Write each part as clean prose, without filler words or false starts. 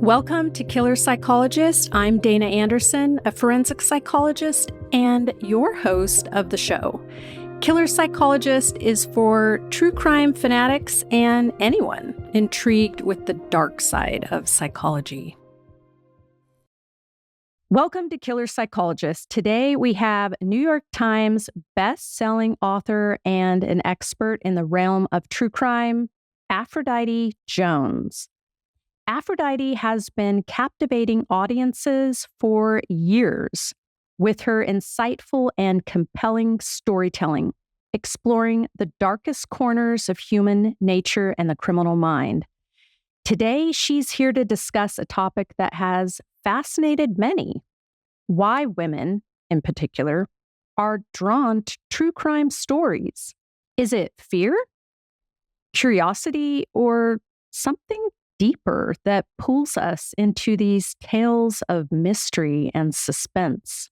Welcome to Killer Psychologist. I'm Dana Anderson, a forensic psychologist and your host of the show. Killer Psychologist is for true crime fanatics and anyone intrigued with the dark side of psychology. Welcome to Killer Psychologist. Today we have New York Times best-selling author and an expert in the realm of true crime, Aphrodite Jones. Aphrodite has been captivating audiences for years with her insightful and compelling storytelling, exploring the darkest corners of human nature and the criminal mind. Today, she's here to discuss a topic that has fascinated many: why women, in particular, are drawn to true crime stories. Is it fear, curiosity, or something deeper that pulls us into these tales of mystery and suspense?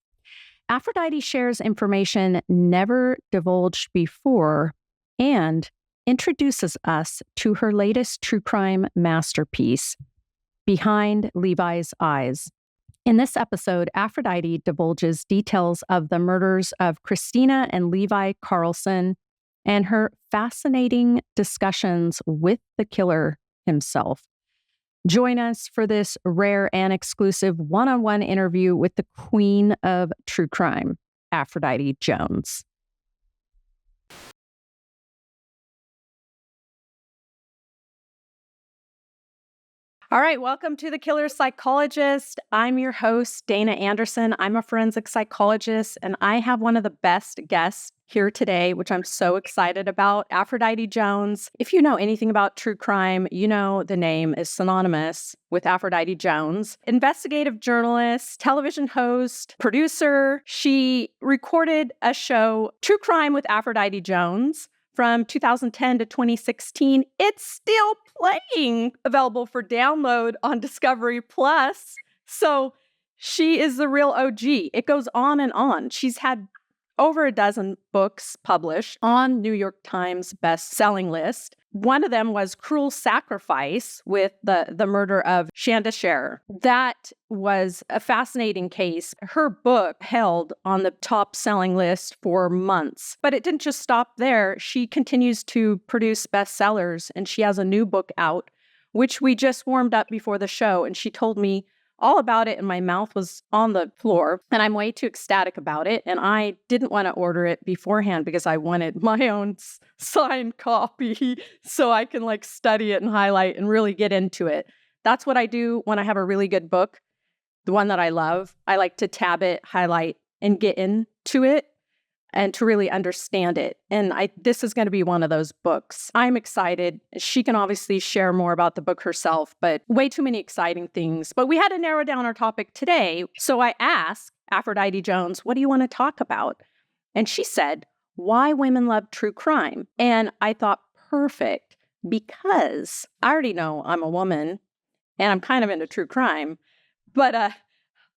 Aphrodite shares information never divulged before and introduces us to her latest true crime masterpiece, Behind Levi's Eyes. In this episode, Aphrodite divulges details of the murders of Christina and Levi Karlsen and her fascinating discussions with the killer himself. Join us for this rare and exclusive one-on-one interview with the queen of true crime, Aphrodite Jones. All right, welcome to the Killer Psychologist. I'm your host, Dana Anderson. I'm a forensic psychologist, and I have one of the best guests here today, which I'm so excited about, Aphrodite Jones. If you know anything about true crime, you know the name is synonymous with Aphrodite Jones. Investigative journalist, television host, producer. She recorded a show, True Crime with Aphrodite Jones, from 2010 to 2016. It's still playing, available for download on Discovery Plus. So she is the real OG. It goes on and on. She's had over a dozen books published on New York Times best-selling list. One of them was Cruel Sacrifice, with the murder of Shanda Scherer. That was a fascinating case. Her book held on the top-selling list for months. But it didn't just stop there. She continues to produce bestsellers, and she has a new book out, which we just warmed up before the show, and she told me all about it, and my mouth was on the floor, and I'm way too ecstatic about it. And I didn't want to order it beforehand because I wanted my own signed copy so I can study it and highlight and really get into it. That's what I do when I have a really good book, the one that I love. I like to tab it, highlight, and get into it and to really understand it. And this is going to be one of those books. I'm excited. She can obviously share more about the book herself, but way too many exciting things. But we had to narrow down our topic today. So I asked Aphrodite Jones, what do you want to talk about? And she said, why women love true crime. And I thought, perfect, because I already know I'm a woman and I'm kind of into true crime, but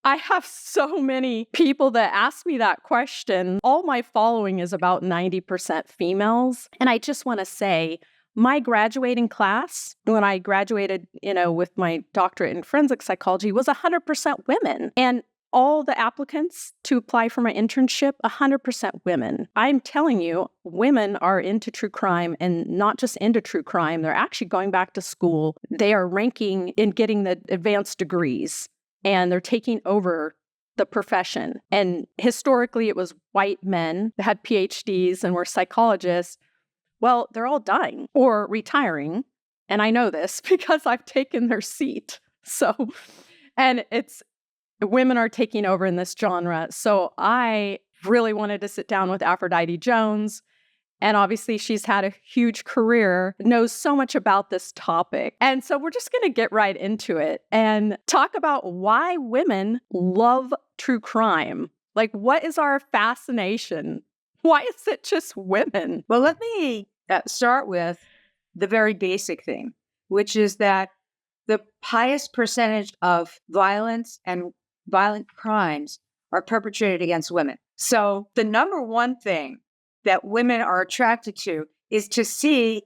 I have so many people that ask me that question. All my following is about 90% females. And I just want to say, my graduating class, when I graduated, with my doctorate in forensic psychology, was 100% women. And all the applicants to apply for my internship, 100% women. I'm telling you, women are into true crime, and not just into true crime. They're actually going back to school. They are ranking in getting the advanced degrees, and they're taking over the profession. And historically, it was white men that had PhDs and were psychologists. Well, they're all dying or retiring. And I know this because I've taken their seat. And women are taking over in this genre. So I really wanted to sit down with Aphrodite Jones. And obviously, she's had a huge career, knows so much about this topic. And so we're just going to get right into it and talk about why women love true crime. What is our fascination? Why is it just women? Well, let me start with the very basic thing, which is that the highest percentage of violence and violent crimes are perpetrated against women. So the number one thing that women are attracted to is to see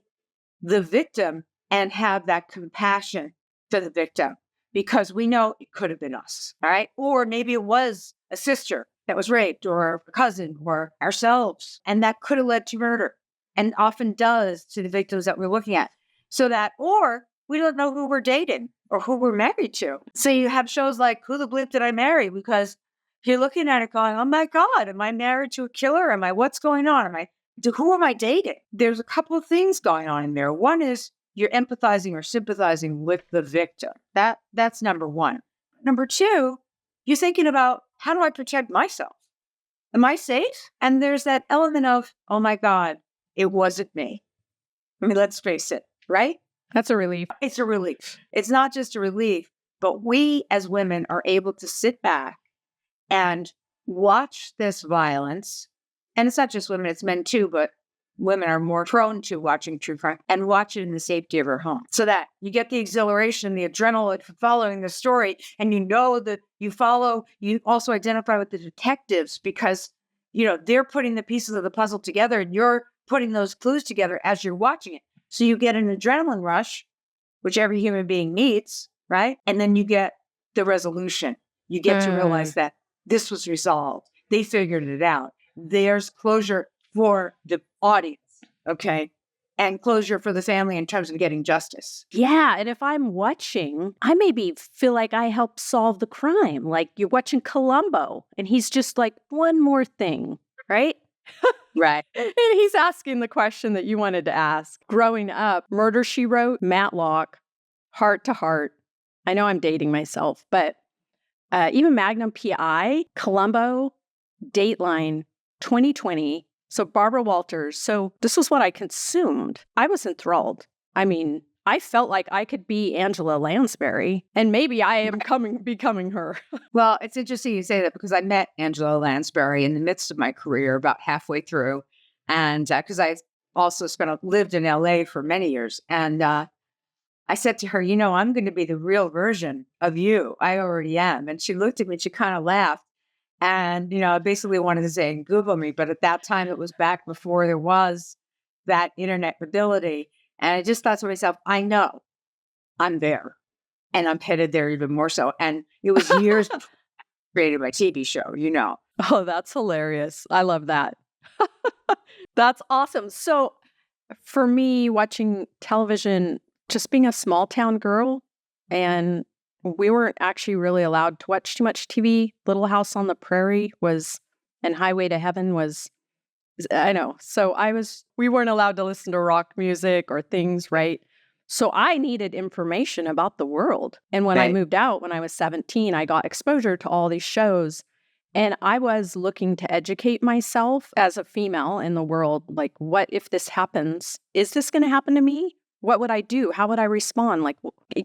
the victim and have that compassion for the victim. because we know it could have been us, all right? Or maybe it was a sister that was raped, or a cousin, or ourselves, and that could have led to murder, and often does to the victims that we're looking at. So that, or we don't know who we're dating or who we're married to. So you have shows like Who the Bleep Did I Marry? Because you're looking at it going, oh my God, am I married to a killer? What's going on? Who am I dating? There's a couple of things going on in there. One is you're empathizing or sympathizing with the victim. That's number one. Number two, you're thinking about, how do I protect myself? Am I safe? And there's that element of, oh my God, it wasn't me. Let's face it, right? That's a relief. It's a relief. It's not just a relief, but we as women are able to sit back and watch this violence. And it's not just women, it's men too, but women are more prone to watching true crime, and watch it in the safety of her home. So that you get the exhilaration, the adrenaline for following the story. And you know that you also identify with the detectives because, they're putting the pieces of the puzzle together and you're putting those clues together as you're watching it. So you get an adrenaline rush, which every human being needs, right? And then you get the resolution. You get to realize that this was resolved. They figured it out. There's closure for the audience, okay? And closure for the family in terms of getting justice. Yeah, and if I'm watching, I maybe feel like I helped solve the crime. Like you're watching Columbo, and he's just like, one more thing, right? Right. And he's asking the question that you wanted to ask. Growing up, Murder, She Wrote, Matlock, Heart to Heart. I know I'm dating myself, but even Magnum PI, Columbo, Dateline, 2020. So Barbara Walters. So this was what I consumed. I was enthralled. I felt like I could be Angela Lansbury, and maybe I am becoming her. Well, it's interesting you say that because I met Angela Lansbury in the midst of my career, about halfway through, and because I also lived in LA for many years, and I said to her, I'm going to be the real version of you. I already am. And she looked at me, she kind of laughed. And, I basically wanted to say, Google me. But at that time, it was back before there was that internet ability. And I just thought to myself, I know I'm there. And I'm headed there even more so. And it was years before I created my TV show, Oh, that's hilarious. I love that. That's awesome. So for me, watching television, just being a small town girl, and we weren't actually really allowed to watch too much TV. Little House on the Prairie and Highway to Heaven was, I know. So we weren't allowed to listen to rock music or things, right? So I needed information about the world. And when I moved out, when I was 17, I got exposure to all these shows. And I was looking to educate myself as a female in the world. Like, what if this happens? Is this going to happen to me? What would I do? How would I respond? Like,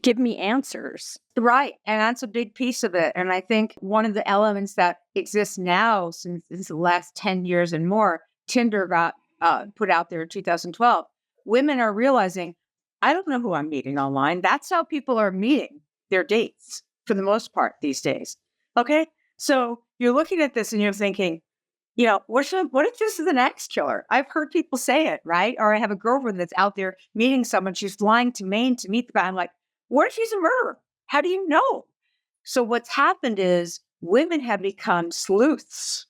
give me answers. Right. And that's a big piece of it. And I think one of the elements that exists now since the last 10 years and more, Tinder got put out there in 2012. Women are realizing, I don't know who I'm meeting online. That's how people are meeting their dates for the most part these days. Okay. So you're looking at this and you're thinking, what if this is the next killer? I've heard people say it, right? Or I have a girlfriend that's out there meeting someone. She's flying to Maine to meet the guy. I'm like, what if he's a murderer? How do you know? So what's happened is women have become sleuths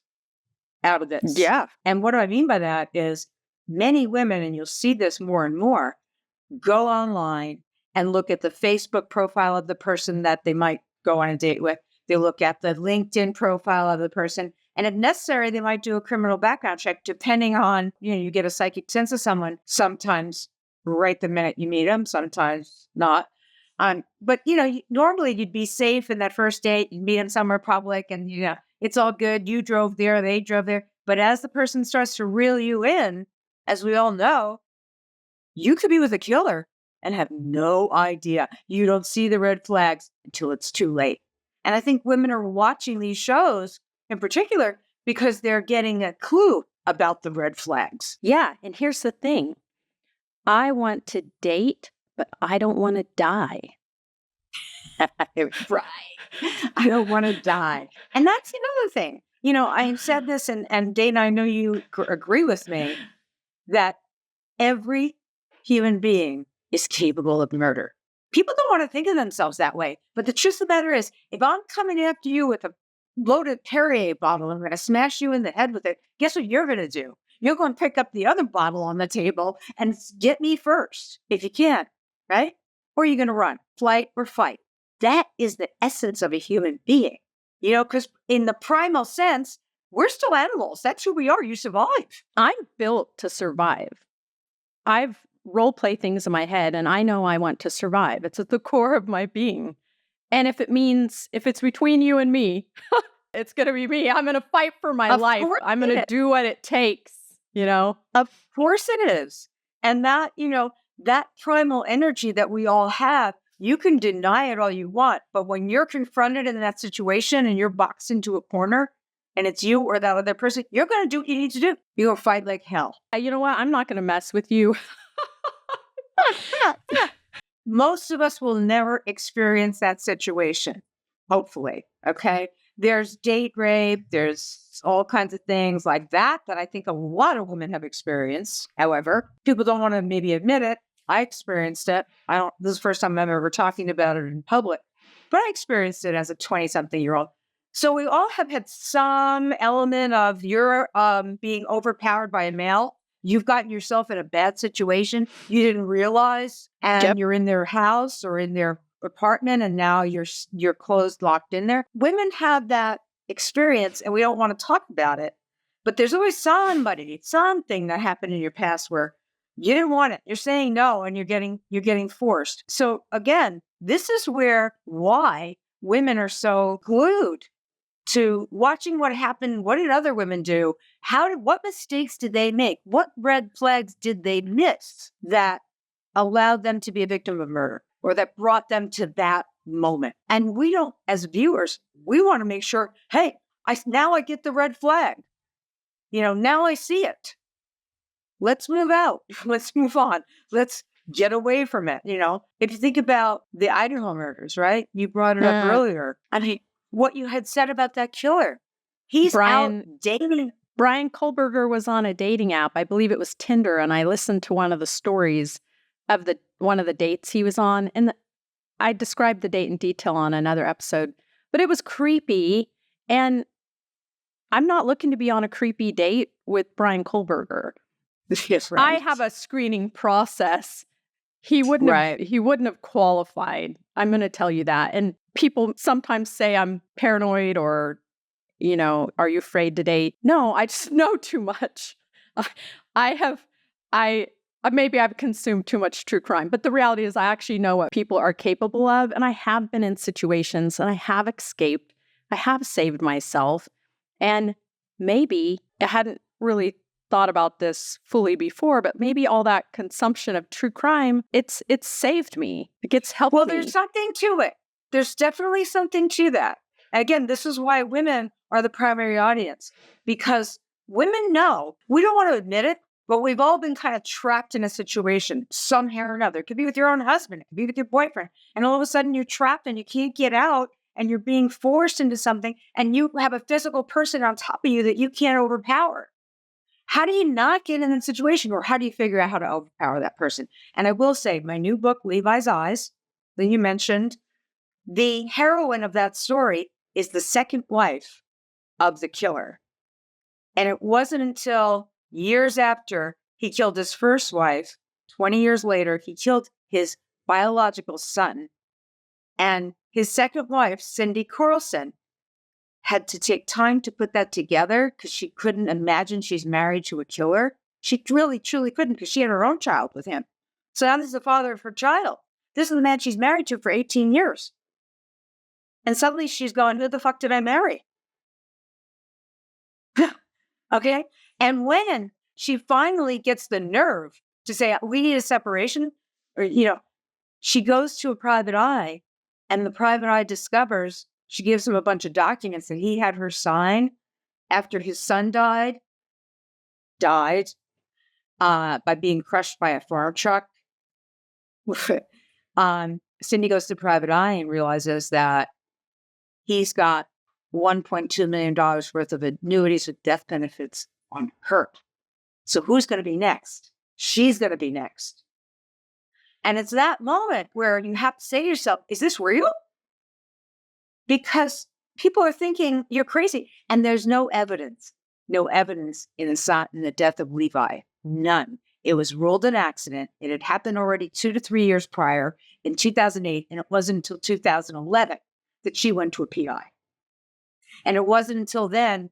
out of this. Yeah. And what do I mean by that is many women, and you'll see this more and more, go online and look at the Facebook profile of the person that they might go on a date with. They look at the LinkedIn profile of the person. And if necessary, they might do a criminal background check, depending on, you get a psychic sense of someone, sometimes right the minute you meet them, sometimes not. But, normally you'd be safe in that first date. You'd meet them somewhere public and, it's all good. You drove there, they drove there. But as the person starts to reel you in, as we all know, you could be with a killer and have no idea. You don't see the red flags until it's too late. And I think women are watching these shows in particular because they're getting a clue about the red flags. Yeah. And here's the thing. I want to date, but I don't want to die. Right. I don't want to die. And that's another thing. I said this, and Dana, I know you agree with me, that every human being is capable of murder. People don't want to think of themselves that way. But the truth of the matter is, if I'm coming after you with a loaded Perrier bottle, I'm going to smash you in the head with it. Guess what you're going to do? You're going to pick up the other bottle on the table and get me first, if you can, right? Or you're going to run, flight or fight. That is the essence of a human being, because in the primal sense, we're still animals. That's who we are. You survive. I'm built to survive. I've role play things in my head and I know I want to survive. It's at the core of my being. And if it's between you and me, it's going to be me. I'm going to fight for my life. I'm going to do what it takes, Of course it is. And that, that primal energy that we all have, you can deny it all you want. But when you're confronted in that situation and you're boxed into a corner and it's you or that other person, you're going to do what you need to do. You're going to fight like hell. You know what? I'm not going to mess with you. Most of us will never experience that situation, hopefully. Okay. There's date rape. There's all kinds of things like that I think a lot of women have experienced. However, people don't want to maybe admit it. I experienced it. This is the first time I'm ever talking about it in public, but I experienced it as a 20-something-year-old. So we all have had some element of you're being overpowered by a male. You've gotten yourself in a bad situation you didn't realize, and You're in their house or in their apartment, and now you're closed, locked in there. Women have that experience, and we don't want to talk about it. But there's always something that happened in your past where you didn't want it. You're saying no, and you're getting forced. So again, this is why women are so glued to watching what happened. What did other women do? What mistakes did they make? What red flags did they miss that allowed them to be a victim of murder or that brought them to that moment? And we don't, as viewers, we want to make sure, hey, now I get the red flag. Now I see it. Let's move out. Let's move on. Let's get away from it. If you think about the Idaho murders, right? You brought it up earlier. I mean, what you had said about that killer. He's out dating. Brian Kohlberger was on a dating app. I believe it was Tinder. And I listened to one of the stories of one of the dates he was on. And I described the date in detail on another episode. But it was creepy. And I'm not looking to be on a creepy date with Brian Kohlberger. Yes, right. I have a screening process. He wouldn't have qualified. I'm going to tell you that. And people sometimes say I'm paranoid or, are you afraid to date? No, I just know too much. Maybe I've consumed too much true crime, but the reality is I actually know what people are capable of. And I have been in situations and I have escaped. I have saved myself. And maybe I hadn't really thought about this fully before, but maybe all that consumption of true crime, it's saved me. It's helped me. Well, there's something to it. There's definitely something to that. Again, this is why women are the primary audience, because women know, we don't want to admit it, but we've all been kind of trapped in a situation somehow or another. It could be with your own husband. It could be with your boyfriend. And all of a sudden you're trapped and you can't get out and you're being forced into something and you have a physical person on top of you that you can't overpower. How do you not get in that situation, or how do you figure out how to overpower that person? And I will say, my new book, Leviseyes, that you mentioned, the heroine of that story is the second wife of the killer. And it wasn't until years after he killed his first wife, 20 years later, he killed his biological son. And his second wife, Cindy Karlsen, had to take time to put that together because she couldn't imagine she's married to a killer. She really, truly couldn't, because she had her own child with him. So now this is the father of her child. This is the man she's married to for 18 years. And suddenly she's going, who the fuck did I marry? Okay? And when she finally gets the nerve to say, we need a separation, or, she goes to a private eye, and the private eye discovers, she gives him a bunch of documents that he had her sign after his son died by being crushed by a farm truck. Cindy goes to private eye and realizes that he's got $1.2 million worth of annuities with death benefits on her. So who's going to be next? She's going to be next. And it's that moment where you have to say to yourself, is this real? Because people are thinking you're crazy. And there's no evidence in the death of Levi. None. It was ruled an accident. It had happened already 2 to 3 years prior in 2008. And it wasn't until 2011 that she went to a PI. And it wasn't until then,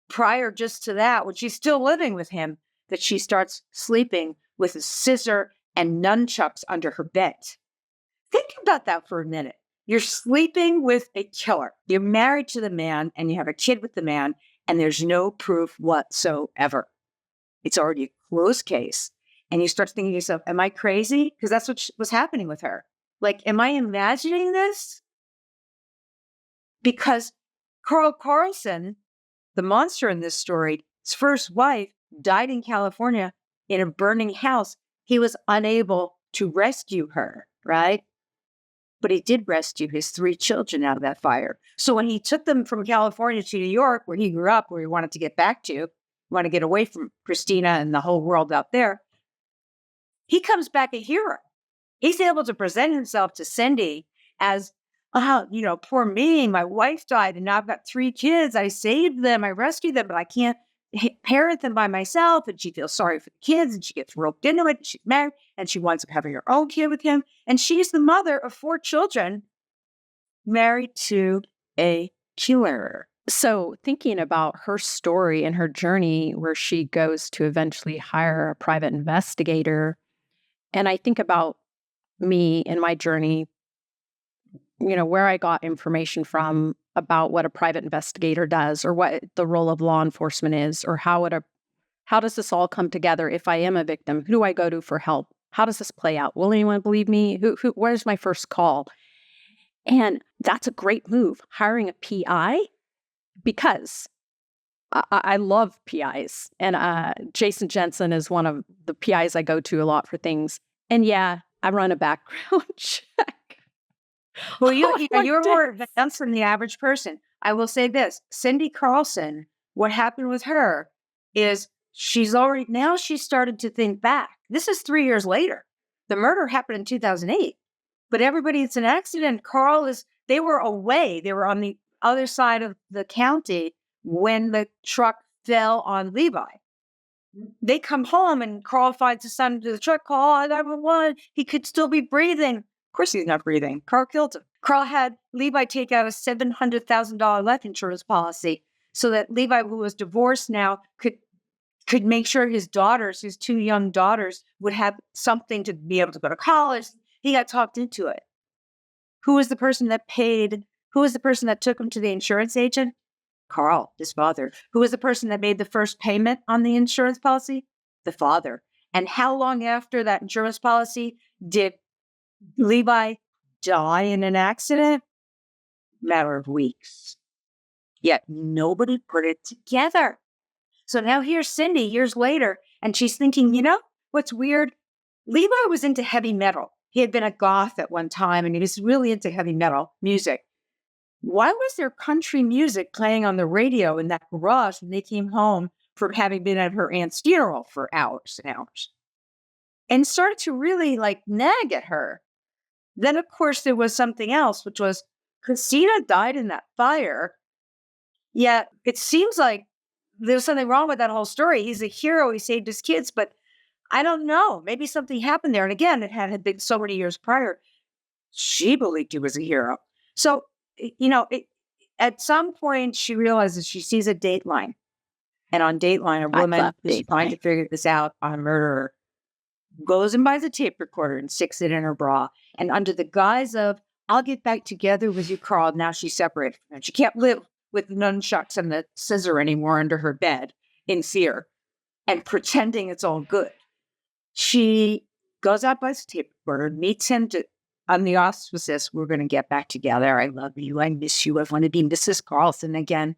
prior just to that, when she's still living with him, that she starts sleeping with a scissor and nunchucks under her bed. Think about that for a minute. You're sleeping with a killer. You're married to the man and you have a kid with the man, and there's no proof whatsoever. It's already a closed case. And you start thinking to yourself, am I crazy? Because that's what was happening with her. Like, am I imagining this? Because Karlsen, the monster in this story, his first wife died in California in a burning house. He was unable to rescue her, right? But he did rescue his 3 children out of that fire. So when he took them from California to New York, where he grew up, where he wanted to get back to, want to get away from Christina and the whole world out there, he comes back a hero. He's able to present himself to Cindy as, poor me, my wife died, and now I've got 3 kids. I saved them, I rescued them, but I can't parent them by myself. And she feels sorry for the kids, and she gets roped into it. And she's married, and she winds up having her own kid with him. And she's the mother of 4 children, married to a killer. So thinking about her story and her journey where she goes to eventually hire a private investigator, and I think about me and my journey, where I got information from about what a private investigator does, or what the role of law enforcement is, or how does this all come together? If I am a victim, who do I go to for help? How does this play out? Will anyone believe me? Where's my first call? And that's a great move, hiring a PI, because I love PIs. And Jason Jensen is one of the PIs I go to a lot for things. And yeah, I run a background check. Well, you're more advanced than the average person. I will say this, Cindy Karlsen, what happened with her is she started to think back. This is 3 years later. The murder happened in 2008, but everybody, it's an accident. They were away. They were on the other side of the county when the truck fell on Levi. They come home and Karl finds his son to the truck, call 911. He could still be breathing. Of course he's not breathing. Karl killed him. Karl had Levi take out a $700,000 life insurance policy so that Levi, who was divorced now, could make sure his 2 young daughters, would have something to be able to go to college. He got talked into it. Who was the person that paid? Who was the person that took him to the insurance agent? Karl, his father. Who was the person that made the first payment on the insurance policy? The father. And how long after that insurance policy did Levi die in an accident? Matter of weeks. Yet nobody put it together. So now here's Cindy years later, and she's thinking, what's weird? Levi was into heavy metal. He had been a goth at one time, and he was really into heavy metal music. Why was there country music playing on the radio in that garage when they came home from having been at her aunt's funeral for hours and hours? And started to really nag at her. Then, of course, there was something else, which was Christina died in that fire. Yet it seems like there's something wrong with that whole story. He's a hero. He saved his kids, but I don't know. Maybe something happened there. And again, it had been so many years prior. She believed he was a hero. So, at some point she realizes she sees a Dateline. And on Dateline, a woman who's trying to figure this out on a murderer goes and buys a tape recorder and sticks it in her bra. And under the guise of, I'll get back together with you, Karl. Now she's separated from him. She can't live with the nunchucks and the scissor anymore under her bed in fear and pretending it's all good. She goes out, buys a tape recorder, meets him on the auspices, we're going to get back together. I love you. I miss you. I want to be Mrs. Karlsen again.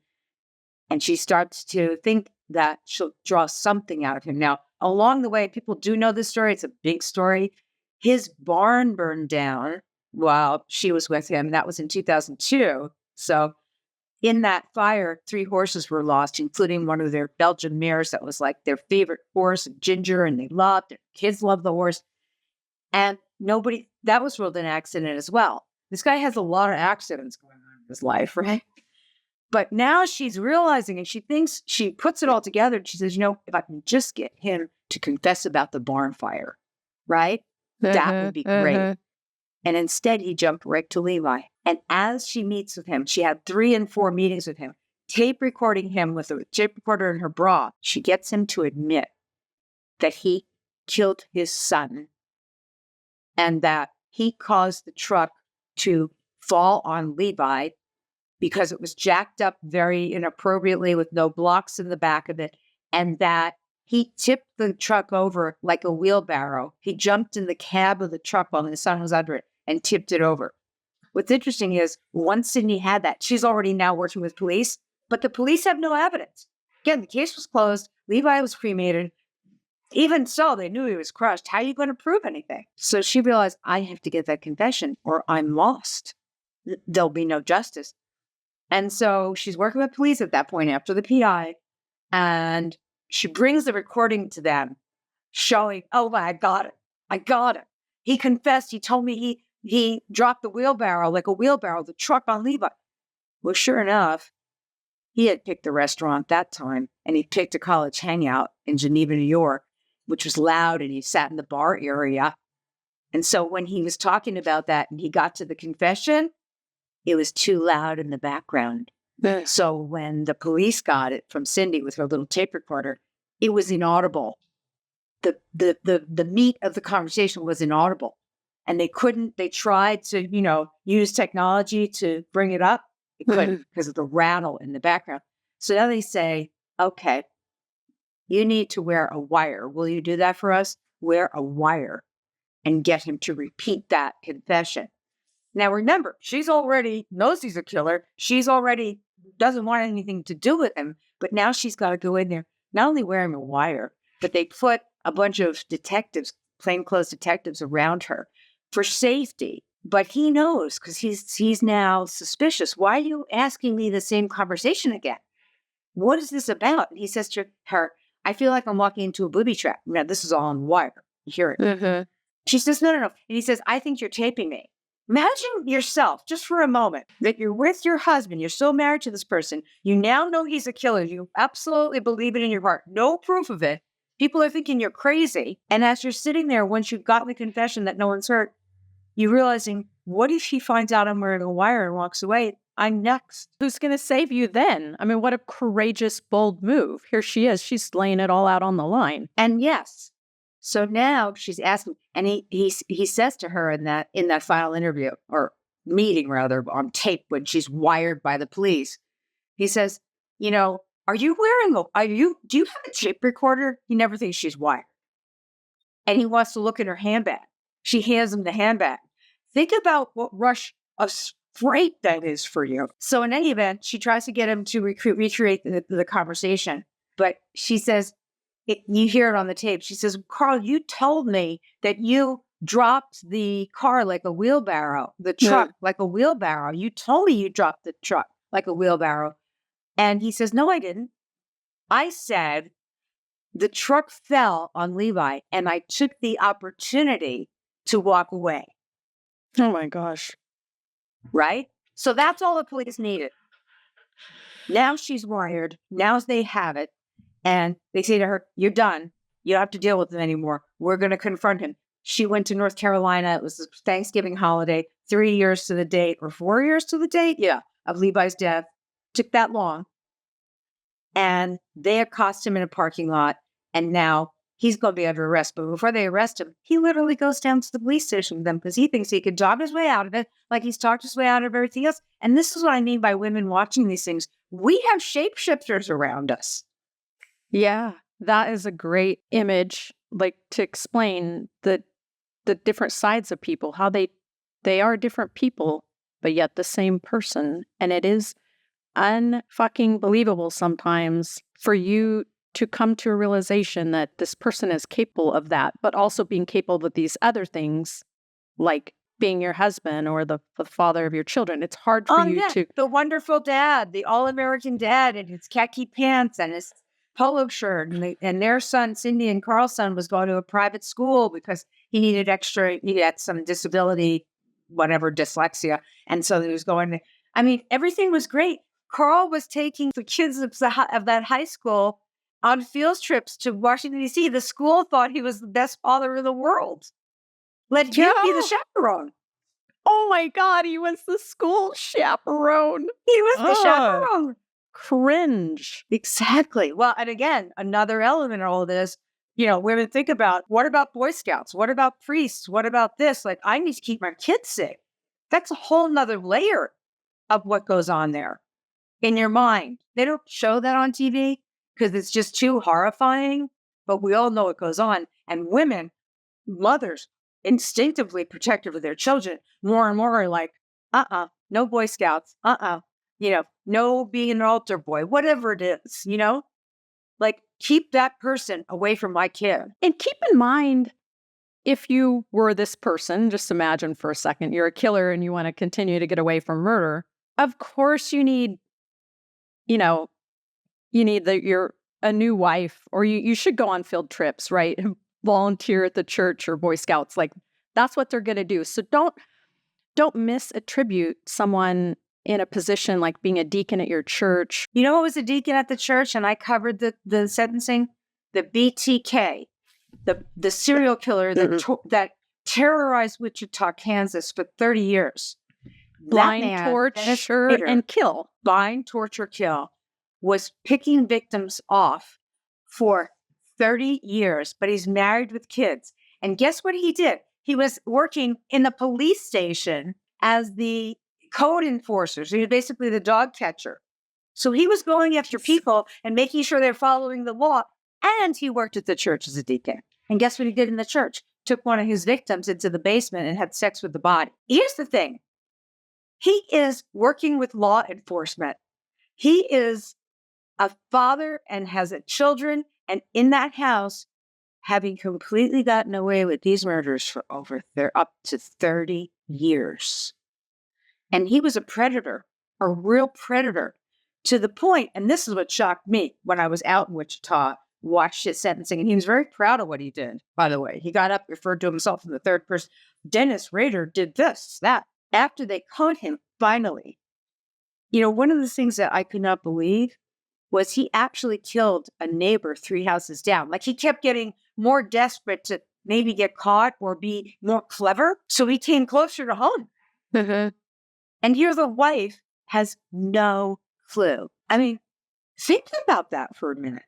And she starts to think that she'll draw something out of him. Now, along the way, people do know this story. It's a big story. His barn burned down while she was with him. That was in 2002. So in that fire, 3 horses were lost, including one of their Belgian mares that was like their favorite horse, Ginger, and they loved it. Kids loved the horse. And that was ruled an accident as well. This guy has a lot of accidents going on in his life, right? But now she's realizing, and she thinks, she puts it all together. And she says, if I can just get him to confess about the barn fire, right? That would be great. And instead, he jumped right to Levi. And as she meets with him, she had 3 and 4 meetings with him, tape recording him with a tape recorder in her bra. She gets him to admit that he killed his son and that he caused the truck to fall on Levi because it was jacked up very inappropriately with no blocks in the back of it, and that he tipped the truck over like a wheelbarrow. He jumped in the cab of the truck while his son was under it and tipped it over. What's interesting is once Sydney had that, she's already now working with police, but the police have no evidence. Again, the case was closed. Levi was cremated. Even so, they knew he was crushed. How are you going to prove anything? So she realized, I have to get that confession or I'm lost. There'll be no justice. And so she's working with police at that point after the PI, and she brings the recording to them showing, oh, I got it. I got it. He confessed. He told me he dropped the wheelbarrow, like a wheelbarrow, the truck on Levi. Well, sure enough, he had picked the restaurant that time, and he picked a college hangout in Geneva, New York, which was loud, and he sat in the bar area. And so when he was talking about that and he got to the confession, it was too loud in the background. So when the police got it from Cindy with her little tape recorder, it was inaudible. The meat of the conversation was inaudible. And they tried to, use technology to bring it up. They couldn't because of the rattle in the background. So now they say, okay, you need to wear a wire. Will you do that for us? Wear a wire and get him to repeat that confession. Now, remember, she's already knows he's a killer. She's already doesn't want anything to do with him. But now she's got to go in there, not only wear him a wire, but they put a bunch of detectives, plainclothes detectives around her for safety. But he knows because he's now suspicious. Why are you asking me the same conversation again? What is this about? And he says to her, I feel like I'm walking into a booby trap. Now, this is all on wire. You hear it. She says, no. And he says, I think you're taping me. Imagine yourself, just for a moment, that you're with your husband. You're so married to this person. You now know he's a killer. You absolutely believe it in your heart. No proof of it. People are thinking you're crazy. And as you're sitting there, once you've gotten the confession that no one's heard, you're realizing, what if he finds out I'm wearing a wire and walks away? I'm next. Who's going to save you then? I mean, what a courageous, bold move. Here she is. She's laying it all out on the line. And yes. So now she's asking, and he says to her in that final interview, or meeting rather, on tape when she's wired by the police, he says, do you have a tape recorder? He never thinks she's wired. And he wants to look at her handbag. She hands him the handbag. Think about what rush of freight that is for you. So in any event, she tries to get him to recreate the conversation. But she says, you hear it on the tape. She says, Karl, you told me that you dropped the car like a wheelbarrow, the truck like a wheelbarrow. You told me you dropped the truck like a wheelbarrow. And he says, no, I didn't. I said the truck fell on Levi and I took the opportunity to walk away. Oh my gosh. Right? So that's all the police needed. Now she's wired. Now they have it. And they say to her, you're done. You don't have to deal with him anymore. We're going to confront him. She went to North Carolina. It was the Thanksgiving holiday, 3 years to the date, or 4 years to the date, of Levi's death. Took that long. And they accost him in a parking lot. And now he's going to be under arrest. But before they arrest him, he literally goes down to the police station with them because he thinks he could talk his way out of it, like he's talked his way out of everything else. And this is what I mean by women watching these things. We have shapeshifters around us. Yeah, that is a great image, like to explain the different sides of people, how they are different people, but yet the same person. And it is unfucking believable sometimes for you to come to a realization that this person is capable of that, but also being capable of these other things, like being your husband or the father of your children. It's hard for you to... The wonderful dad, the all-American dad in his khaki pants and his polo shirt, and their son, Cindy and Karl's son, was going to a private school because he needed extra, he had some disability, whatever, dyslexia. And so he was going to, I mean, everything was great. Karl was taking the kids of that high school on field trips to Washington, D.C. The school thought he was the best father in the world. Let him be the chaperone. Oh my God, he was the school chaperone. He was the chaperone. Cringe. Exactly. Well, and again, another element in all of this, women think about, what about Boy Scouts? What about priests? What about this? Like, I need to keep my kids safe. That's a whole nother layer of what goes on there in your mind. They don't show that on TV because it's just too horrifying, but we all know what goes on. And women, mothers, instinctively protective of their children, more and more are like, no Boy Scouts, no being an altar boy, whatever it is, like keep that person away from my kid. And keep in mind, if you were this person, just imagine for a second, you're a killer and you want to continue to get away from murder. Of course you need, you're a new wife, or you should go on field trips, right? Volunteer at the church or Boy Scouts. Like that's what they're going to do. So don't misattribute someone in a position like being a deacon at your church. You know what was a deacon at the church? And I covered the sentencing, the BTK, the serial killer that terrorized Wichita, Kansas for 30 years. Blind, torture, and kill. Blind, torture, kill. Was picking victims off for 30 years, but he's married with kids. And guess what he did? He was working in the police station as the code enforcer. So he was basically the dog catcher. So he was going after people and making sure they're following the law. And he worked at the church as a deacon. And guess what he did in the church? Took one of his victims into the basement and had sex with the body. Here's the thing. He is working with law enforcement. He is a father and has children. And in that house, having completely gotten away with these murders for they're up to 30 years. And he was a predator, a real predator, to the point, and this is what shocked me when I was out in Wichita, watched his sentencing, and he was very proud of what he did, by the way. He got up, referred to himself in the third person. Dennis Rader did this, that. After they caught him, finally, one of the things that I could not believe was he actually killed a neighbor 3 houses down. Like he kept getting more desperate to maybe get caught or be more clever. So he came closer to home. Mm-hmm. And here the wife has no clue. I mean, think about that for a minute.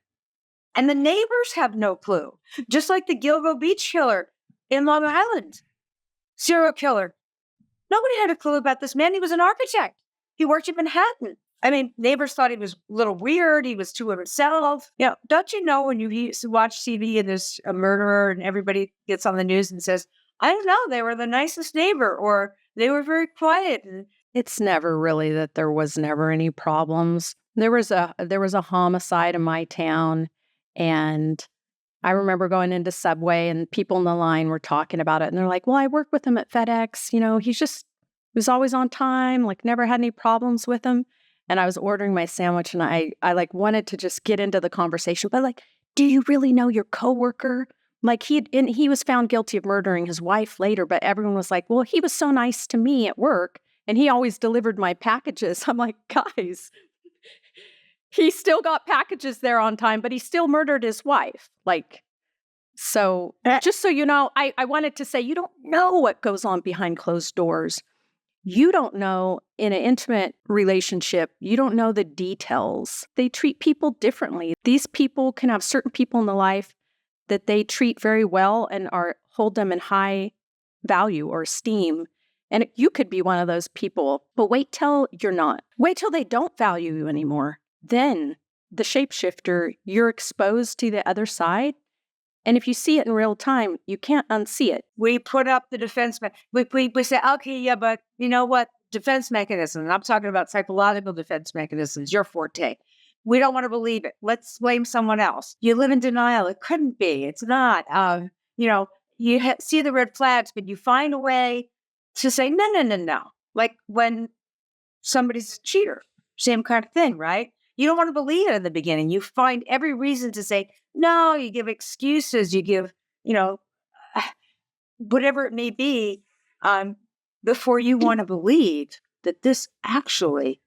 And the neighbors have no clue. Just like the Gilgo Beach killer in Long Island. Serial killer. Nobody had a clue about this man. He was an architect. He worked in Manhattan. I mean, neighbors thought he was a little weird. He was to himself. Don't you know when you watch TV and there's a murderer and everybody gets on the news and says, I don't know, they were the nicest neighbor or they were very quiet. And it's never really that there was never any problems. There was a homicide in my town, and I remember going into Subway and people in the line were talking about it. And they're like, well, I work with him at FedEx. He was always on time, like never had any problems with him. And I was ordering my sandwich and I like wanted to just get into the conversation, but like, do you really know your coworker? Like he was found guilty of murdering his wife later, but everyone was like, well, he was so nice to me at work and he always delivered my packages. I'm like, guys, he still got packages there on time, but he still murdered his wife. Like, so just so you know, I wanted to say, you don't know what goes on behind closed doors. You don't know in an intimate relationship, you don't know the details. They treat people differently. These people can have certain people in the life that they treat very well and hold them in high value or esteem. And you could be one of those people, but wait till you're not. Wait till they don't value you anymore. Then the shapeshifter, you're exposed to the other side. And if you see it in real time, you can't unsee it. We put up the defense. We say, okay, yeah, but you know what? Defense mechanism. And I'm talking about psychological defense mechanisms, your forte. We don't want to believe it. Let's blame someone else. You live in denial. It couldn't be. It's not. You see the red flags, but you find a way to say, no. Like when somebody's a cheater, same kind of thing, right? You don't want to believe it in the beginning. You find every reason to say, no, you give excuses. You give, whatever it may be, before you want to believe that this actually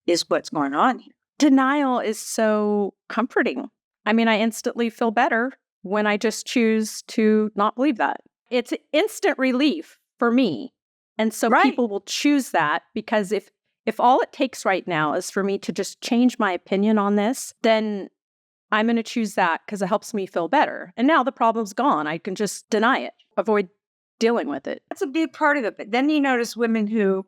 is what's going on here. Denial is so comforting. I mean, I instantly feel better when I just choose to not believe that. It's instant relief for me. And so Right. people will choose that, because if all it takes right now is for me to just change my opinion on this, then I'm going to choose that because it helps me feel better. And now the problem's gone. I can just deny it, avoid dealing with it. That's a big part of it. But then you notice women who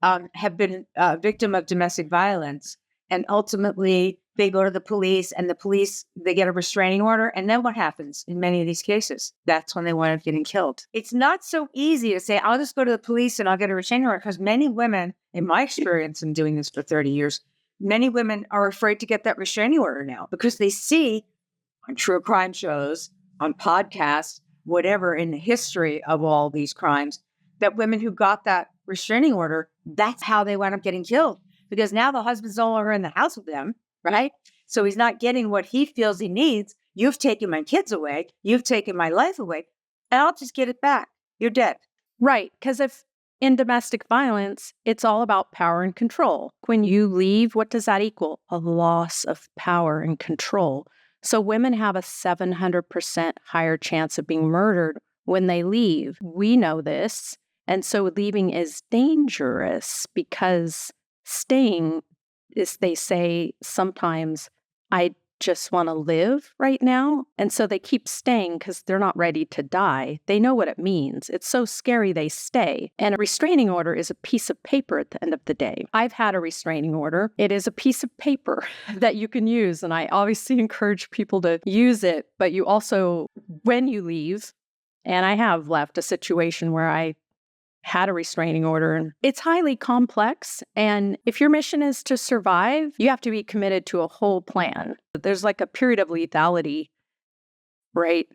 have been a victim of domestic violence, and ultimately they go to the police, and the police, they get a restraining order. And then what happens in many of these cases? That's when they wind up getting killed. It's not so easy to say, I'll just go to the police and I'll get a restraining order, because many women, in my experience in doing this for 30 years, many women are afraid to get that restraining order now, because they see on true crime shows, on podcasts, whatever, in the history of all these crimes, that women who got that restraining order, that's how they wound up getting killed. Because now the husband's no longer in the house with them, right? So he's not getting what he feels he needs. You've taken my kids away. You've taken my life away. And I'll just get it back. You're dead. Right. Because if in domestic violence, it's all about power and control. When you leave, what does that equal? A loss of power and control. So women have a 700% higher chance of being murdered when they leave. We know this. And so leaving is dangerous, because staying is, they say sometimes, I just want to live right now. And so they keep staying because they're not ready to die. They know what it means. It's so scary they stay. And a restraining order is a piece of paper at the end of the day. I've had a restraining order. It is a piece of paper that you can use. And I obviously encourage people to use it. But you also, when you leave, and I have left a situation where I had a restraining order, and it's highly complex. And if your mission is to survive, you have to be committed to a whole plan. There's like a period of lethality, right?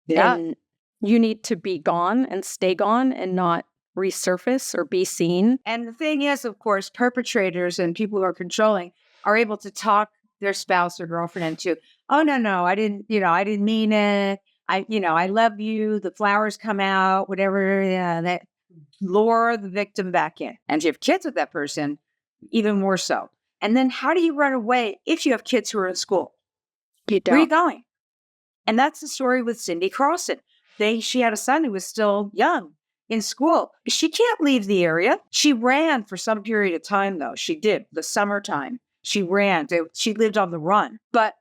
Yeah. And you need to be gone and stay gone and not resurface or be seen. And the thing is, of course, perpetrators and people who are controlling are able to talk their spouse or girlfriend into, oh, no, I didn't mean it. I love you. The flowers come out, whatever. Yeah, that lure the victim back in. And if you have kids with that person, even more so. And then how do you run away if you have kids who are in school? You Where are you don't. going? And that's the story with Cindy Karlsen. She had a son who was still young in school. She can't leave the area. She ran for some period of time, though. She did. The summertime. She ran. She lived on the run. But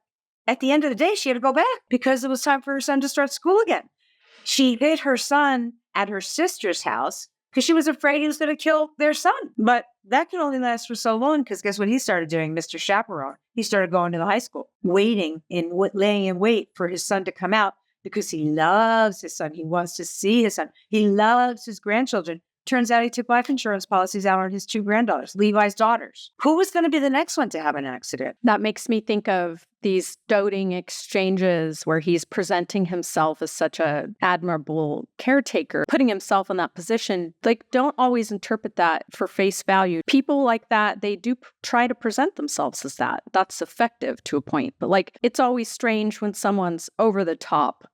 at the end of the day, she had to go back because it was time for her son to start school again. She hid her son at her sister's house because she was afraid he was going to kill their son. But that could only last for so long, because guess what he started doing, Mr. Chaperone? He started going to the high school, laying in wait for his son to come out, because he loves his son. He wants to see his son. He loves his grandchildren. Turns out he took life insurance policies out on his two granddaughters, Levi's daughters. Who was going to be the next one to have an accident? That makes me think of these doting exchanges where he's presenting himself as such a admirable caretaker, putting himself in that position. Like, don't always interpret that for face value. People like that, they do try to present themselves as that. That's effective to a point. But like, it's always strange when someone's over the top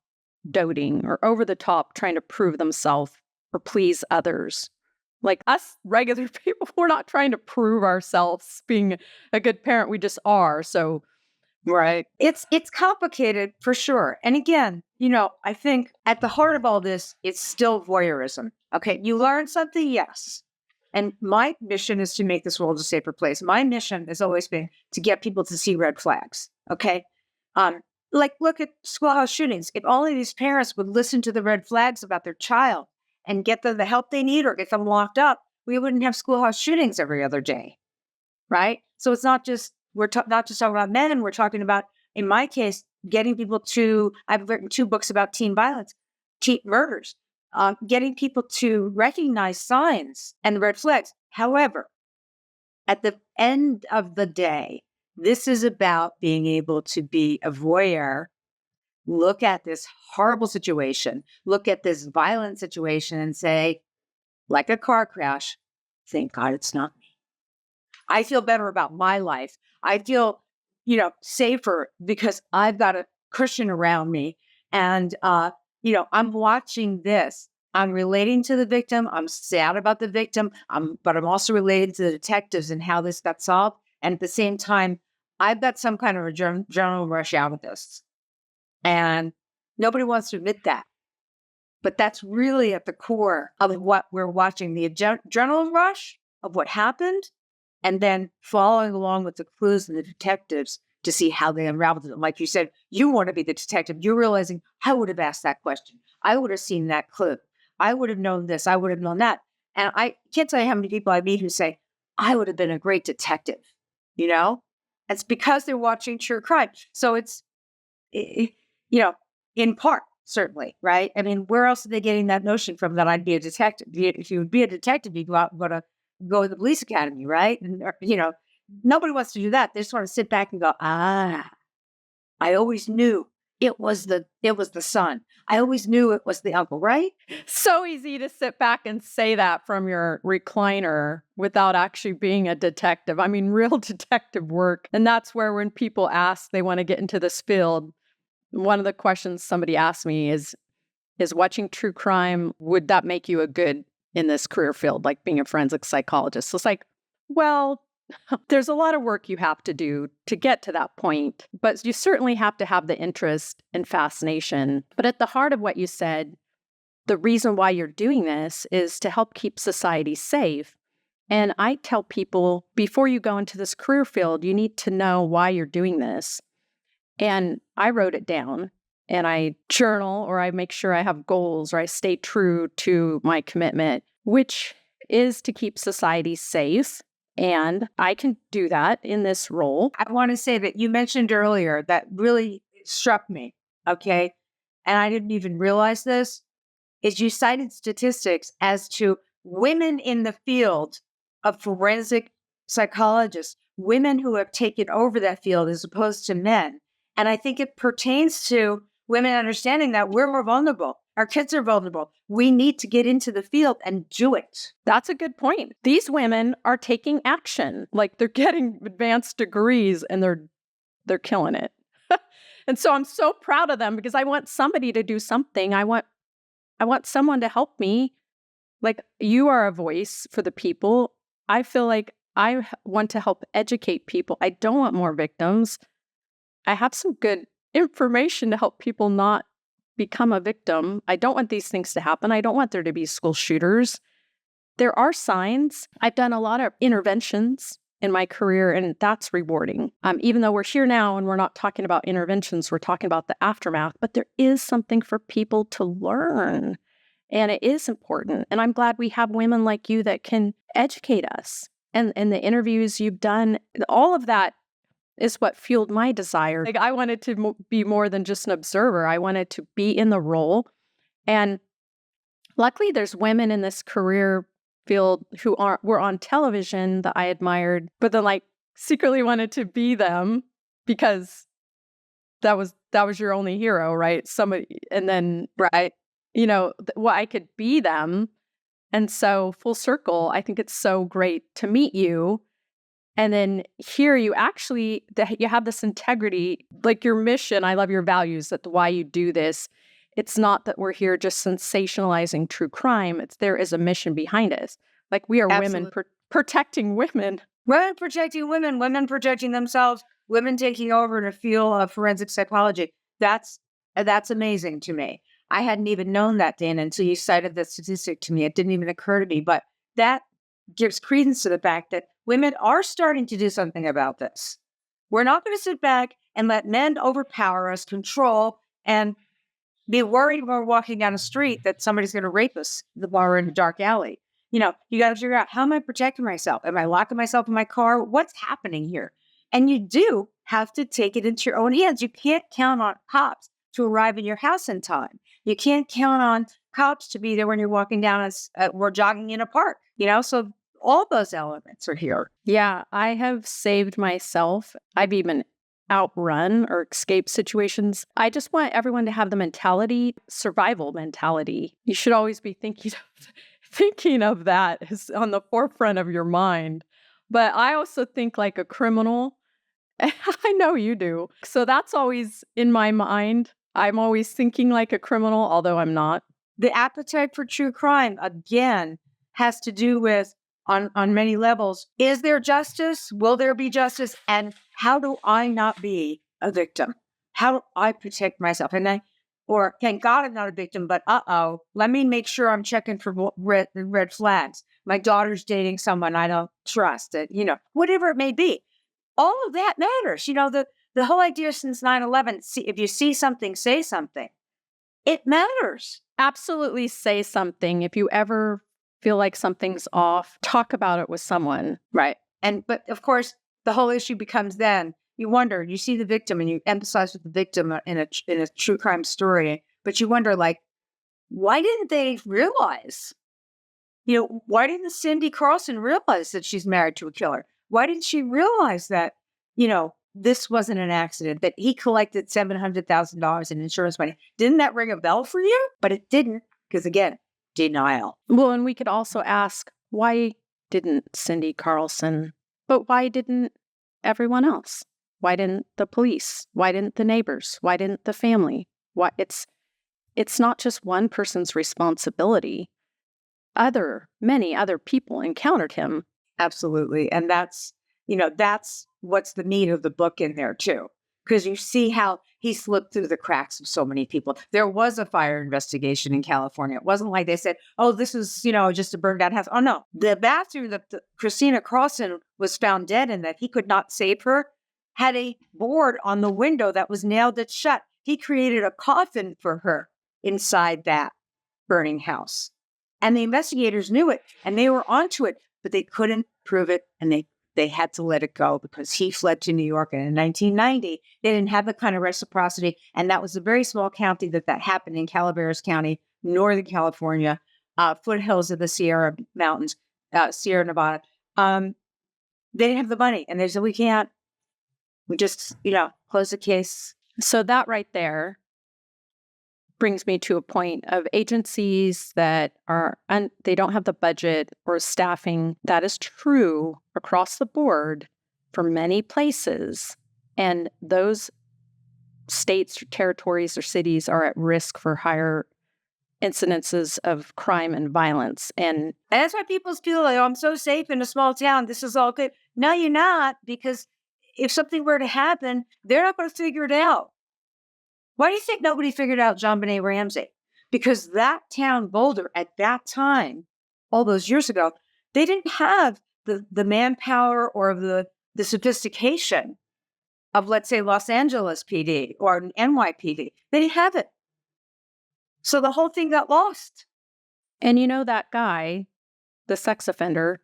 doting or over the top trying to prove themselves or please others. Like us regular people, we're not trying to prove ourselves being a good parent. We just are. So, right. It's complicated for sure. And again, I think at the heart of all this, it's still voyeurism. Okay. You learn something. Yes. And my mission is to make this world a safer place. My mission has always been to get people to see red flags. Okay. Like look at schoolhouse shootings. If only these parents would listen to the red flags about their child and get them the help they need or get them locked up, we wouldn't have schoolhouse shootings every other day, right? So it's not just, not just talking about men, we're talking about, in my case, getting people to, I've written 2 books about teen violence, teen murders, getting people to recognize signs and red flags. However, at the end of the day, this is about being able to be a voyeur, look at this horrible situation, look at this violent situation and say, like a car crash, thank God it's not me. I feel better about my life. I feel, safer because I've got a cushion around me. And I'm watching this. I'm relating to the victim. I'm sad about the victim. But I'm also related to the detectives and how this got solved. And at the same time, I've got some kind of a general rush out of this. And nobody wants to admit that. But that's really at the core of what we're watching, the adrenaline rush of what happened, and then following along with the clues and the detectives to see how they unraveled it. Like you said, you want to be the detective. You're realizing, I would have asked that question. I would have seen that clue. I would have known this. I would have known that. And I can't tell you how many people I meet who say, I would have been a great detective. It's because they're watching true crime. So it's, in part, certainly, right? I mean, where else are they getting that notion from that I'd be a detective? If you would be a detective, you'd go out and go to the police academy, right? And, nobody wants to do that. They just want to sit back and go, I always knew it was the son. I always knew it was the uncle, right? So easy to sit back and say that from your recliner without actually being a detective. I mean, real detective work. And that's where when people ask, they want to get into this field. One of the questions somebody asked me is watching true crime, would that make you a good in this career field, like being a forensic psychologist? So it's like, well, there's a lot of work you have to do to get to that point, but you certainly have to have the interest and fascination. But at the heart of what you said, the reason why you're doing this is to help keep society safe. And I tell people, before you go into this career field, you need to know why you're doing this. And I wrote it down and I journal, or I make sure I have goals, or I stay true to my commitment, which is to keep society safe. And I can do that in this role. I want to say that you mentioned earlier that really struck me, okay? And I didn't even realize this, is you cited statistics as to women in the field of forensic psychologists, women who have taken over that field as opposed to men. And I think it pertains to women understanding that we're more vulnerable. Our kids are vulnerable. We need to get into the field and do it. That's a good point. These women are taking action. Like they're getting advanced degrees and they're killing it. And so I'm so proud of them because I want somebody to do something. I want someone to help me. Like you are a voice for the people. I feel like I want to help educate people. I don't want more victims. I have some good information to help people not become a victim. I don't want these things to happen. I don't want there to be school shooters. There are signs. I've done a lot of interventions in my career, and that's rewarding. Even though we're here now and we're not talking about interventions, we're talking about the aftermath, but there is something for people to learn, and it is important. And I'm glad we have women like you that can educate us. And the interviews you've done, all of that is what fueled my desire. Like I wanted to be more than just an observer. I wanted to be in the role. And luckily, there's women in this career field who were on television that I admired, but then like secretly wanted to be them because that was your only hero, right? Somebody, and then Right. Well, I could be them. And so full circle, I think it's so great to meet you. And then here you actually, you have this integrity, like your mission. I love your values, that's why you do this. It's not that we're here just sensationalizing true crime. There is a mission behind us. Like we are Absolutely. women protecting women. Women protecting women protecting themselves, women taking over in a field of forensic psychology. That's amazing to me. I hadn't even known that, Dana, until you cited that statistic to me. It didn't even occur to me, but that gives credence to the fact that women are starting to do something about this. We're not going to sit back and let men overpower us, control, and be worried when we're walking down the street that somebody's going to rape us while we're in a dark alley. You got to figure out, how am I protecting myself? Am I locking myself in my car? What's happening here? And you do have to take it into your own hands. You can't count on cops to arrive in your house in time. You can't count on cops to be there when you're walking down or jogging in a park. So all those elements are here. Yeah, I have saved myself. I've even outrun or escaped situations. I just want everyone to have the mentality, survival mentality. You should always be thinking of that as on the forefront of your mind. But I also think like a criminal. I know you do. So that's always in my mind. I'm always thinking like a criminal, although I'm not. The appetite for true crime, again, has to do with, on many levels, is there justice? Will there be justice? And how do I not be a victim? How do I protect myself? Or thank God I'm not a victim, but let me make sure I'm checking for red flags. My daughter's dating someone I don't trust, whatever it may be. All of that matters. The whole idea since 9/11, if you see something, say something. It matters. Absolutely say something. If you ever feel like something's off, talk about it with someone. Right. But of course, the whole issue becomes then you wonder, you see the victim and you empathize with the victim in a true crime story, but you wonder, like, why didn't they realize? Why didn't Cindy Karlsen realize that she's married to a killer? Why didn't she realize that, this wasn't an accident, that he collected $700,000 in insurance money? Didn't that ring a bell for you? But it didn't, because again, denial. Well, and we could also ask, why didn't Cindy Karlsen, but why didn't everyone else? Why didn't the police? Why didn't the neighbors? Why didn't the family? Why it's not just one person's responsibility. Many other people encountered him. Absolutely. And that's what's the meat of the book in there too. Because you see how he slipped through the cracks of so many people. There was a fire investigation in California. It wasn't like they said, oh, this is, just a burned down house. Oh, no. The bathroom that Christina Karlsen was found dead in, that he could not save her, had a board on the window that was nailed it shut. He created a coffin for her inside that burning house. And the investigators knew it, and they were onto it, but they couldn't prove it, and they had to let it go because he fled to New York. And in 1990, they didn't have the kind of reciprocity, and that was a very small county that happened in Calaveras County, Northern California, foothills of the Sierra Mountains, Sierra Nevada. They didn't have the money, and they said, we just, close the case. So that right there brings me to a point of agencies that they don't have the budget or staffing. That is true across the board for many places. And those states, or territories, or cities are at risk for higher incidences of crime and violence. And that's why people feel like, oh, I'm so safe in a small town. This is all good. No, you're not, because if something were to happen, they're not going to figure it out. Why do you think nobody figured out JonBenet Ramsey? Because that town, Boulder, at that time, all those years ago, they didn't have the manpower or the sophistication of, let's say, Los Angeles PD or NYPD. They didn't have it. So the whole thing got lost. And that guy, the sex offender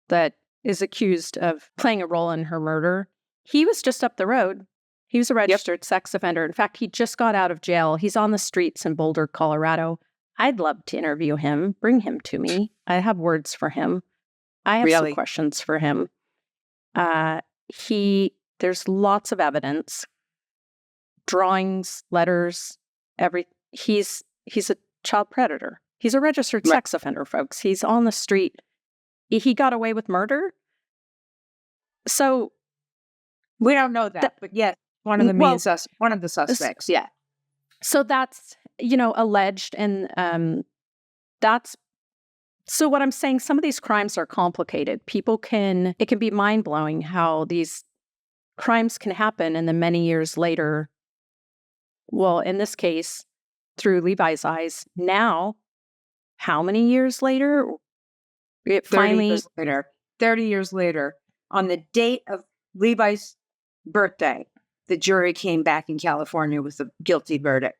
that is accused of playing a role in her murder, he was just up the road. He was a registered sex offender. In fact, he just got out of jail. He's on the streets in Boulder, Colorado. I'd love to interview him. Bring him to me. I have words for him. I have some questions for him. There's lots of evidence, drawings, letters, he's a child predator. He's a registered sex offender, folks. He's on the street. He got away with murder. So we don't know that, but yes. One of the suspects, yeah. So that's, alleged. And so what I'm saying, some of these crimes are complicated. It can be mind-blowing how these crimes can happen, and then many years later, well, in this case, through Levi's eyes, now, how many years later? 30 years later, on the date of Levi's birthday, the jury came back in California with a guilty verdict,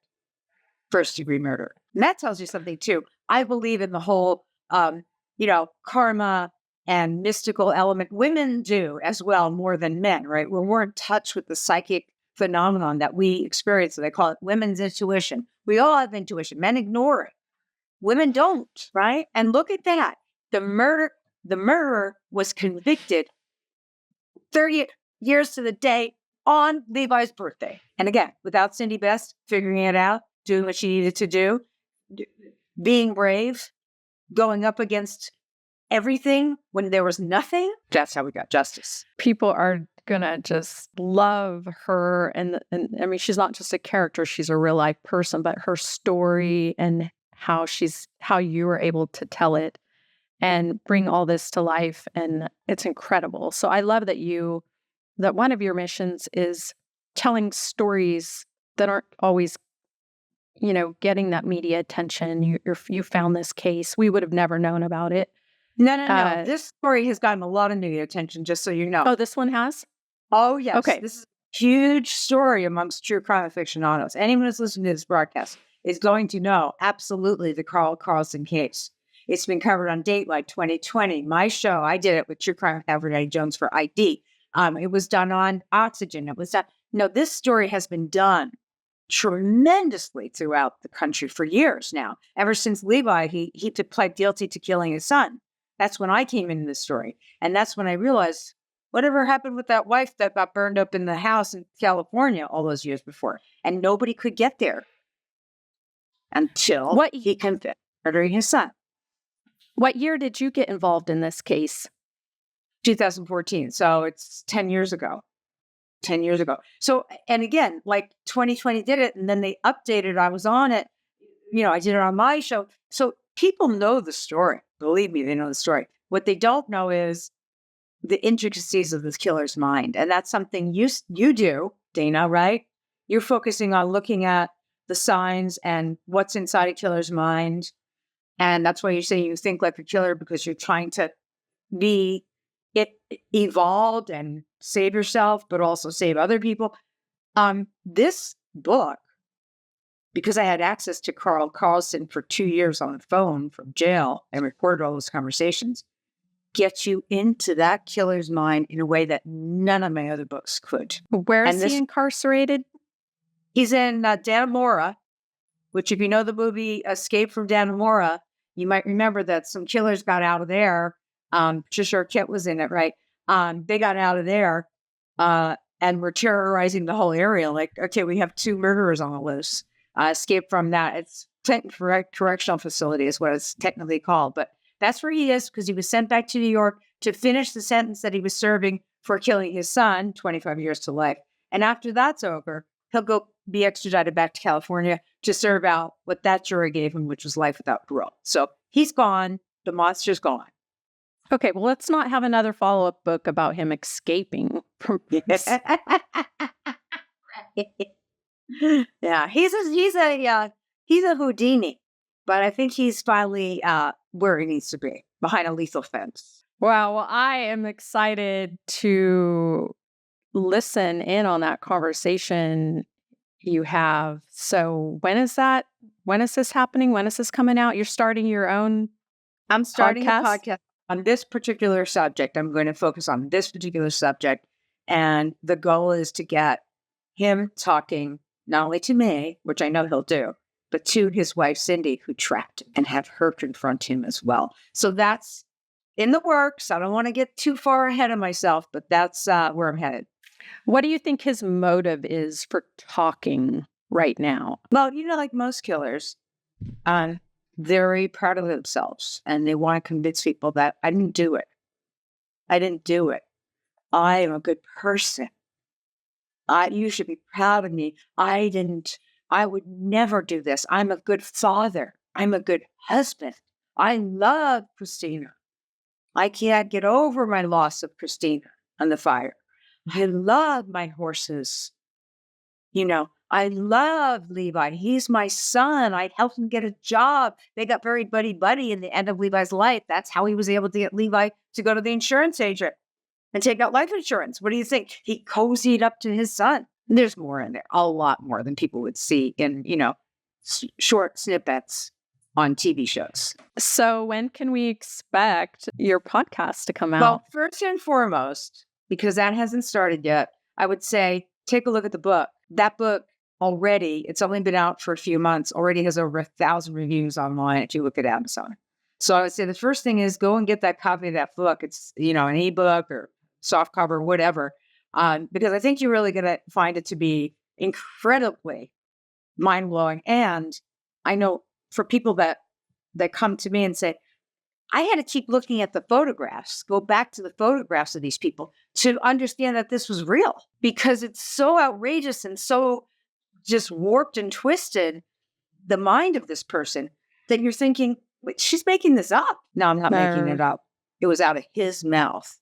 first-degree murder. And that tells you something, too. I believe in the whole, karma and mystical element. Women do as well, more than men, right? We're more in touch with the psychic phenomenon that we experience. They call it women's intuition. We all have intuition. Men ignore it. Women don't, right? And look at that. The murderer was convicted 30 years to the day on Levi's birthday. And again, without Cindy Best figuring it out, doing what she needed to do, being brave, going up against everything when there was nothing. That's how we got justice. People are gonna just love her, and I mean, she's not just a character; she's a real life person. But her story and how you were able to tell it and bring all this to life, and it's incredible. So I love that one of your missions is telling stories that aren't always, getting that media attention. You found this case; we would have never known about it. No. This story has gotten a lot of media attention, just so you know. Oh, this one has? Oh, yes. Okay. This is a huge story amongst true crime aficionados. Anyone who's listening to this broadcast is going to know absolutely the Karlsen case. It's been covered on Dateline 2020. My show, I did it with True Crime with Aphrodite Jones for ID. It was done on Oxygen. It was done. No, this story has been done tremendously throughout the country for years now. Ever since Levi, he pled guilty to killing his son. That's when I came into the story. And that's when I realized whatever happened with that wife that got burned up in the house in California all those years before. And nobody could get there until he confessed murdering his son. What year did you get involved in this case? 2014. So it's 10 years ago. 10 years ago. So, and again, like 2020 did it, and then they updated. I was on it. I did it on my show. So people know the story. Believe me, they know the story. What they don't know is the intricacies of this killer's mind. And that's something you do, Dana, right? You're focusing on looking at the signs and what's inside a killer's mind. And that's why you say you think like a killer, because you're trying to be evolved and save yourself, but also save other people. This book, because I had access to Karlsen for 2 years on the phone from jail and recorded all those conversations, gets you into that killer's mind in a way that none of my other books could. Where is he incarcerated? He's in Dannemora, which if you know the movie Escape from Dannemora, you might remember that some killers got out of there. Patricia Arquette was in it, right? They got out of there and were terrorizing the whole area. Like, okay, we have 2 murderers on the loose. Escape from that. It's correctional facility is what it's technically called. But that's where he is, because he was sent back to New York to finish the sentence that he was serving for killing his son, 25 years to life. And after that's over, he'll go be extradited back to California to serve out what that jury gave him, which was life without parole. So he's gone. The monster's gone. Okay, well, let's not have another follow-up book about him escaping from Yeah, he's a Houdini, but I think he's finally where he needs to be, behind a lethal fence. Wow, well, I am excited to listen in on that conversation you have. So when is that? When is this happening? When is this coming out? You're starting your own I'm starting podcast? a podcast on this particular subject. I'm going to focus on this particular subject. And the goal is to get him talking not only to me, which I know he'll do, but to his wife, Cindy, who trapped him, and have her confront him as well. So that's in the works. I don't want to get too far ahead of myself, but that's where I'm headed. What do you think his motive is for talking right now? Well, like most killers, very proud of themselves, and they want to convince people that I didn't do it. I didn't do it. I am a good person. You should be proud of me. I would never do this. I'm a good father. I'm a good husband. I love Christina. I can't get over my loss of Christina on the fire. I love my horses. I love Levi. He's my son. I helped him get a job. They got very buddy-buddy in the end of Levi's life. That's how he was able to get Levi to go to the insurance agent and take out life insurance. What do you think? He cozied up to his son. There's more in there, a lot more than people would see in, short snippets on TV shows. So when can we expect your podcast to come out? Well, first and foremost, because that hasn't started yet, I would say take a look at the book. That book already, it's only been out for a few months, already has over 1,000 reviews online if you look at Amazon. So I would say the first thing is go and get that copy of that book. It's, an ebook or soft cover, whatever, because I think you're really going to find it to be incredibly mind-blowing. And I know for people that come to me and say, I had to keep looking at the photographs, go back to the photographs of these people to understand that this was real, because it's so outrageous and so just warped and twisted the mind of this person that you're thinking, wait, she's making this up. No, I'm not making it up. It was out of his mouth,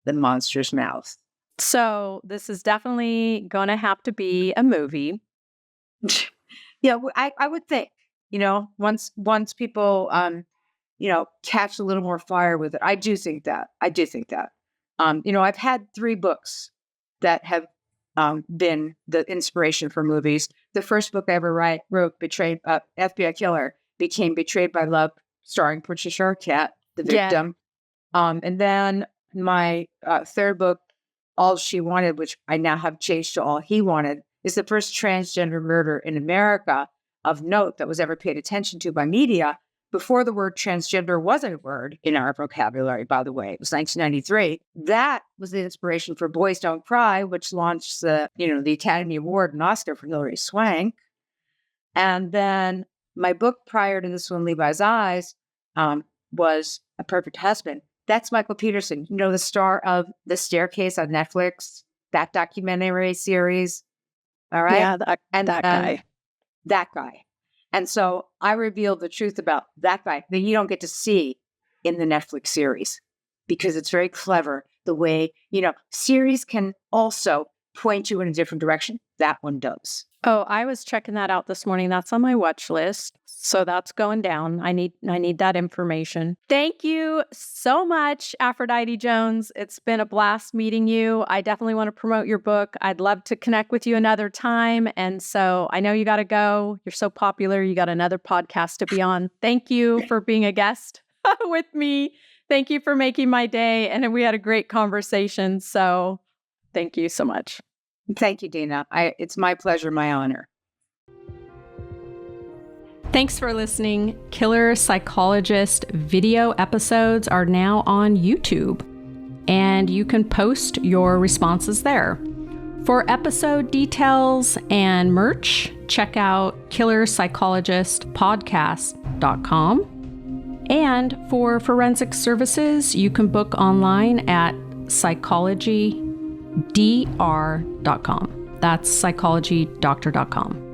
the monster's mouth. So this is definitely going to have to be a movie. Yeah, I would think, once people, catch a little more fire with it. I do think that. I've had 3 books that have been the inspiration for movies. The first book I ever wrote, Betrayed, FBI Killer, became Betrayed by Love, starring Patricia Arquette, the victim. Yeah. And then my third book, All She Wanted, which I now have changed to All He Wanted, is the first transgender murder in America of note that was ever paid attention to by media. Before the word transgender was a word in our vocabulary, by the way, it was 1993. That was the inspiration for Boys Don't Cry, which launched the Academy Award and Oscar for Hilary Swank. And then my book prior to this one, Leviseyes, was A Perfect Husband. That's Michael Peterson, the star of The Staircase on Netflix, that documentary series. All right. Yeah, that guy. That guy. And so I revealed the truth about that guy that you don't get to see in the Netflix series, because it's very clever the way, series can also point you in a different direction. That one does. Oh, I was checking that out this morning. That's on my watch list. So that's going down. I need that information. Thank you so much, Aphrodite Jones. It's been a blast meeting you. I definitely want to promote your book. I'd love to connect with you another time. And so I know you got to go. You're so popular. You got another podcast to be on. Thank you for being a guest with me. Thank you for making my day. And we had a great conversation. So thank you so much. Thank you, Dana. It's my pleasure, my honor. Thanks for listening. Killer Psychologist video episodes are now on YouTube, and you can post your responses there. For episode details and merch, check out killerpsychologistpodcast.com. And for forensic services, you can book online at psychologydr.com. That's psychologydoctor.com.